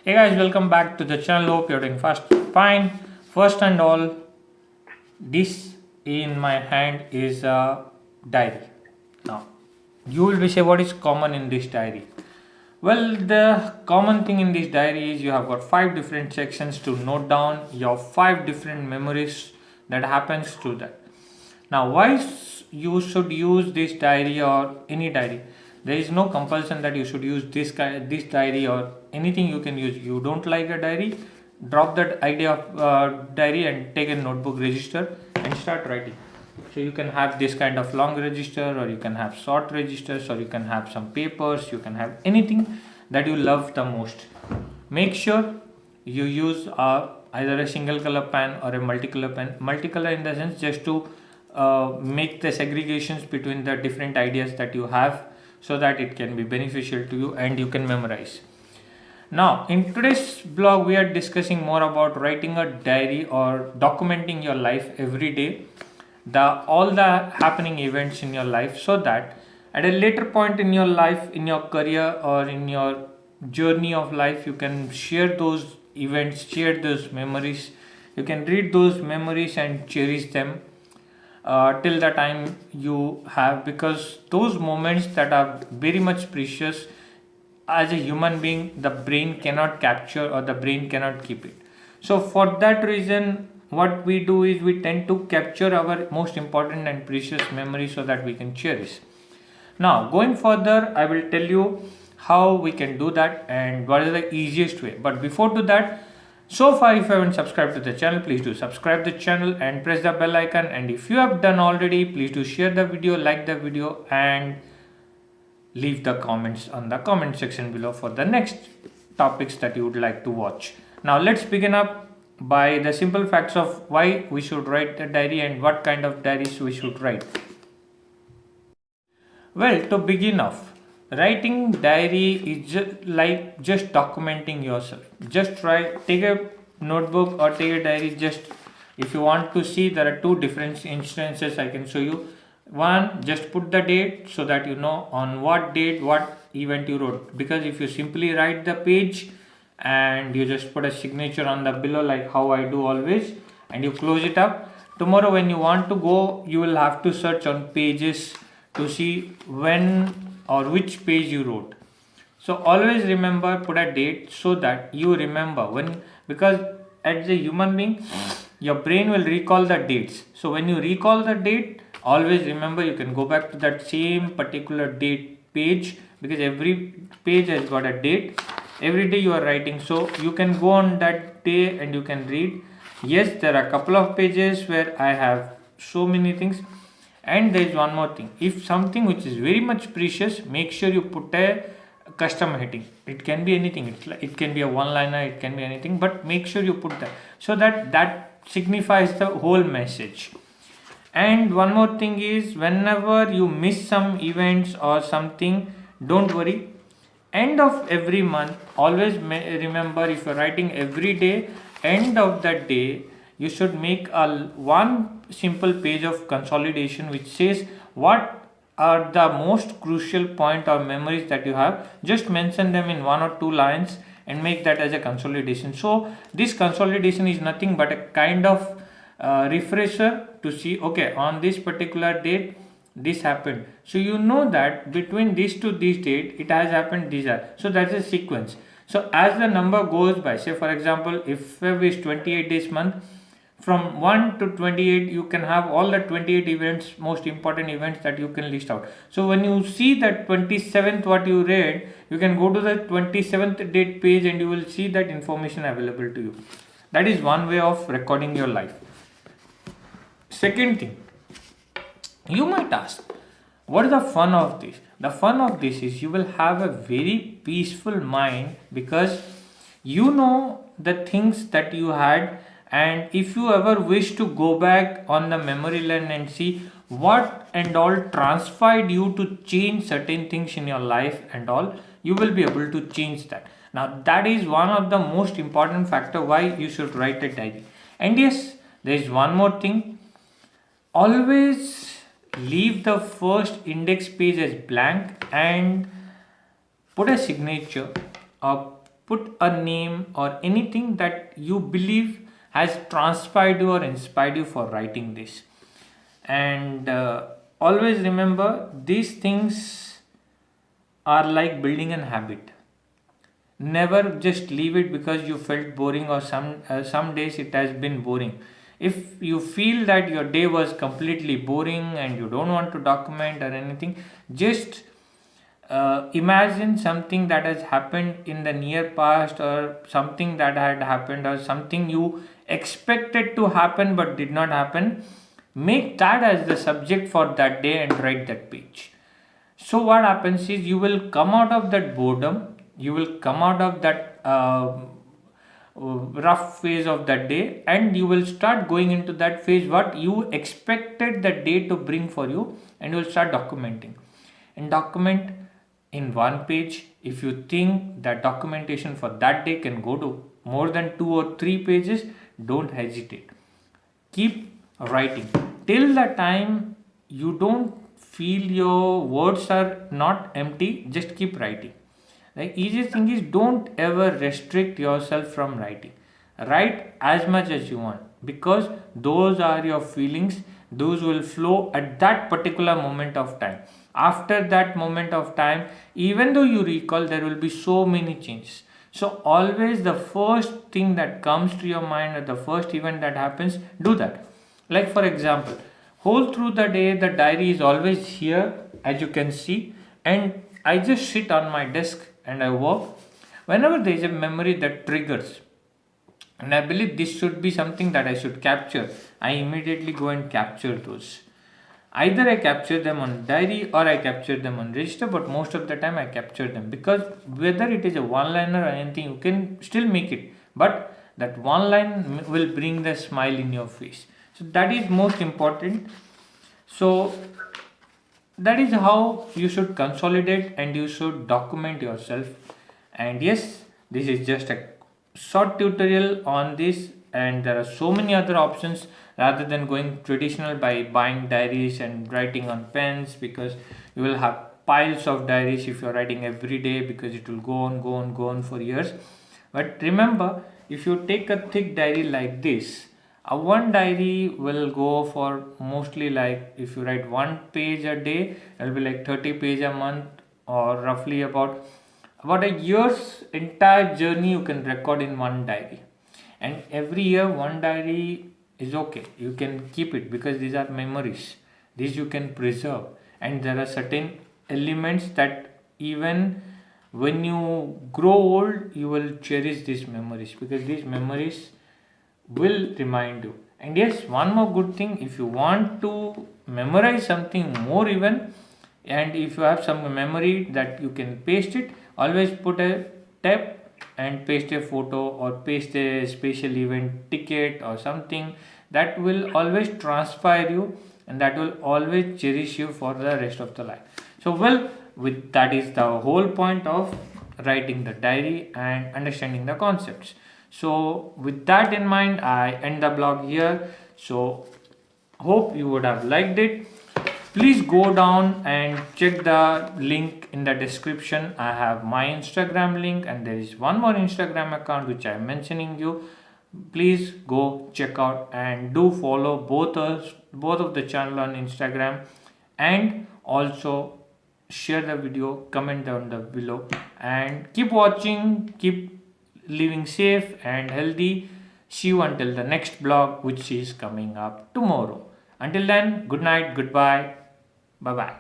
Hey guys, welcome back to the channel. Hope you're doing fine. First and all, this in my hand is a diary. Now, you will be say what is common in this diary. Well, the common thing in this diary is you have got five different sections to note down your five different memories that happens to that. Now, you should use this diary or any diary? There is no compulsion that you should use this diary or anything you can use. You don't like a diary, drop that idea of diary and take a notebook register and start writing. So you can have this kind of long register, or you can have short registers, or you can have some papers. You can have anything that you love the most. Make sure you use either a single color pen or a multicolor pen. Multicolor in the sense just to make the segregations between the different ideas that you have, so that it can be beneficial to you and you can memorize. Now, in today's blog, we are discussing more about writing a diary or documenting your life every day, the all the happening events in your life, so that at a later point in your life, in your career or in your journey of life, you can share those events, share those memories. You can read those memories and cherish them till the time you have, because those moments that are very much precious, as a human being the brain cannot capture or the brain cannot keep it. So for that reason, what we do is we tend to capture our most important and precious memories so that we can cherish. Now, going further, I will tell you how we can do that and what is the easiest way. But before to that, so far if you haven't subscribed to the channel, please do subscribe the channel and press the bell icon. And if you have done already, please do share the video, like the video, and leave the comments on the comment section below for the next topics that you would like to watch. Now let's begin up by the simple facts of why we should write a diary and what kind of diaries we should write. Well, to begin off, writing diary is just documenting yourself. Just try, take a notebook or take a diary. Just if you want to see, there are two different instances I can show you. One, just put the date so that you know on what date what event you wrote. Because if you simply write the page and you just put a signature on the below, like how I do always, and you close it up, tomorrow when you want to go, you will have to search on pages to see when or which page you wrote. So always remember, put a date so that you remember when, because as a human being your brain will recall the dates. So when you recall the date, always remember you can go back to that same particular date page, because every page has got a date. Every day you are writing, so you can go on that day and you can read. Yes, there are a couple of pages where I have so many things. And there is one more thing, if something which is very much precious, make sure you put a custom heading. It can be anything, it can be a one liner, it can be anything, but make sure you put that, so that that signifies the whole message. And one more thing is, whenever you miss some events or something, don't worry. End of every month, always remember, if you're writing every day, end of that day, you should make a one simple page of consolidation which says what are the most crucial point or memories that you have. Just mention them in one or two lines and make that as a consolidation. So this consolidation is nothing but a kind of refresher to see, okay, on this particular date this happened, so you know that between this to this date it has happened, these are, so that's a sequence. So as the number goes by, say for example, if Feb is 28 days month, from 1 to 28 you can have all the 28 events, most important events that you can list out. So when you see that 27th what you read, you can go to the 27th date page and you will see that information available to you. That is one way of recording your life. Second thing, you might ask, what is the fun of this? The fun of this is you will have a very peaceful mind, because you know the things that you had, and if you ever wish to go back on the memory lane and see what and all transpired you to change certain things in your life and all, you will be able to change that. Now that is one of the most important factor why you should write a diary. And yes, there is one more thing, always leave the first index page as blank and put a signature, or put a name or anything that you believe has transpired you or inspired you for writing this. And always remember, these things are like building an habit. Never just leave it because you felt boring, or some days it has been boring. If you feel that your day was completely boring and you don't want to document or anything, just imagine something that has happened in the near past, or something that had happened, or something you expected to happen but did not happen. Make that as the subject for that day and write that page. So what happens is, you will come out of that boredom, you will come out of that rough phase of that day, and you will start going into that phase what you expected the day to bring for you, and you will start documenting. And document in one page. If you think that documentation for that day can go to more than 2 or 3 pages, don't hesitate. Keep writing till the time you don't feel your words are not empty. Just keep writing. The easiest thing is, don't ever restrict yourself from writing. Write as much as you want, because those are your feelings. Those will flow at that particular moment of time. After that moment of time, even though you recall, there will be so many changes. So always the first thing that comes to your mind, or the first event that happens, do that. Like for example, whole through the day the diary is always here, as you can see, and I just sit on my desk and I work. Whenever there is a memory that triggers, and I believe this should be something that I should capture, I immediately go and capture those. Either I capture them on diary or I capture them on register, but most of the time I capture them, because whether it is a one liner or anything, you can still make it, but that one line will bring the smile in your face. So that is most important. So that is how you should consolidate and you should document yourself. And yes, this is just a short tutorial on this, and there are so many other options rather than going traditional by buying diaries and writing on pens, because you will have piles of diaries if you're writing every day, because it will go on for years. But remember, if you take a thick diary like this, a one diary will go for mostly, like if you write 1 page a day, it will be like 30 page a month, or roughly about a year's entire journey you can record in one diary. And every year one diary is okay, you can keep it, because these are memories. These you can preserve, and there are certain elements that even when you grow old you will cherish these memories, because these memories will remind you. And yes, one more good thing, if you want to memorize something more even, and if you have some memory that you can paste it, always put a tab and paste a photo, or paste a special event ticket or something that will always transpire you, and that will always cherish you for the rest of the life. So well, with that is the whole point of writing the diary and understanding the concepts. So with that in mind, I end the blog here. So hope you would have liked it. Please go down and check the link in the description. I have my Instagram link, and there is one more Instagram account which I am mentioning you. Please go check out and do follow both of the channel on Instagram, and also share the video, comment down the below, and keep watching, keep living safe and healthy. See you until the next blog, which is coming up tomorrow. Until then, good night, goodbye, bye bye.